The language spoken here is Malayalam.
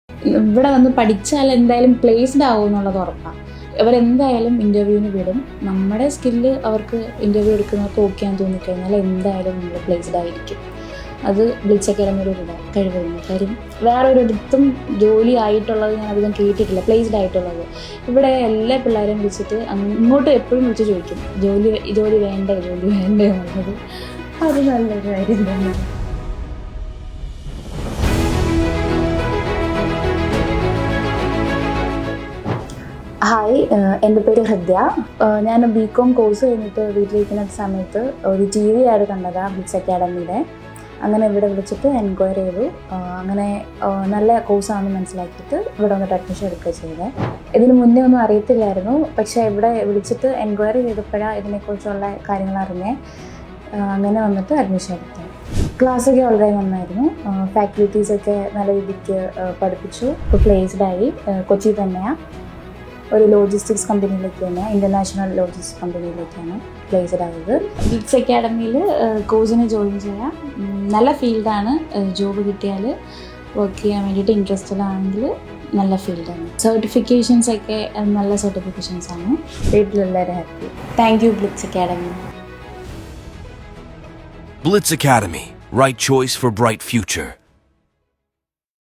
ഇവിടെ വന്ന് പഠിച്ചാൽ എന്തായാലും പ്ലേസ്ഡ് ആവും എന്നുള്ളത് ഉറപ്പാണ്. അവരെന്തായാലും ഇൻ്റർവ്യൂവിന് വിടും. നമ്മുടെ സ്കില്ല് അവർക്ക് ഇൻ്റർവ്യൂ എടുക്കുന്നവർക്ക് ഓക്കെ ആണെന്ന് തോന്നിക്കഴിഞ്ഞാൽ എന്തായാലും നമ്മൾ പ്ലേസ്ഡ് ആയിരിക്കും. അത് ബ്ലിറ്റ്സ് അക്കാഡമിയുടെ ഒരു കഴിവായിരുന്നു. കാര്യം വേറൊരിടത്തും ജോലി ആയിട്ടുള്ളത് ഞാൻ അധികം കേട്ടിട്ടില്ല, പ്ലേസ്ഡ് ആയിട്ടുള്ളത്. ഇവിടെ എല്ലാ പിള്ളേരെയും വിളിച്ചിട്ട് ഇങ്ങോട്ട് എപ്പോഴും വിളിച്ച് ചോദിക്കും ജോലി വേണ്ടേ എന്നുള്ളത്. അത് നല്ലൊരു കാര്യം തന്നെയാണ്. ഹായ്, എൻ്റെ പേര് ഹൃദ്യ. ഞാൻ BCom കോഴ്സ് കഴിഞ്ഞിട്ട് വീട്ടിലിരിക്കുന്ന സമയത്ത് ഒരു TV ആഡ് കണ്ടതാണ് ബ്ലിറ്റ്സ് അക്കാഡമിയുടെ. അങ്ങനെ ഇവിടെ വിളിച്ചിട്ട് എൻക്വയറി ചെയ്തു. അങ്ങനെ നല്ല കോഴ്സാണെന്ന് മനസ്സിലാക്കിയിട്ട് ഇവിടെ വന്നിട്ട് അഡ്മിഷൻ എടുക്കുക ചെയ്തത്. ഇതിന് മുന്നേ ഒന്നും അറിയത്തില്ലായിരുന്നു, പക്ഷേ ഇവിടെ വിളിച്ചിട്ട് എൻക്വയറി ചെയ്തപ്പോഴാണ് ഇതിനെക്കുറിച്ചുള്ള കാര്യങ്ങൾ അറിഞ്ഞേ. അങ്ങനെ വന്നിട്ട് അഡ്മിഷൻ എടുത്തു. ക്ലാസ്സൊക്കെ വളരെ നന്നായിരുന്നു. ഫാക്കൽറ്റീസൊക്കെ നല്ല രീതിക്ക് പഠിപ്പിച്ചു. ഇപ്പോൾ പ്ലേസ്ഡായി. കൊച്ചി തന്നെയാണ്. ഒരു ലോജിസ്റ്റിക്സ് കമ്പനിയിലേക്ക് തന്നെ, ഇൻ്റർനാഷണൽ ലോജിസ്റ്റിക്സ് കമ്പനിയിലേക്കാണ് പ്ലേസ്ഡ് ആയത്. ബ്ലിറ്റ്സ് അക്കാഡമിയിൽ കോഴ്സിന് ജോയിൻ ചെയ്യാം. നല്ല ഫീൽഡാണ്. ജോബ് കിട്ടിയാൽ വർക്ക് ചെയ്യാൻ വേണ്ടിയിട്ട് ഇൻട്രസ്റ്റഡ് ആണെങ്കിൽ നല്ല ഫീൽഡാണ്. സർട്ടിഫിക്കേഷൻസൊക്കെ നല്ല സർട്ടിഫിക്കേഷൻസാണ്. വീട്ടിലെല്ലാവരും happy. Thank you Blitz Academy. Blitz Academy, right choice for bright future.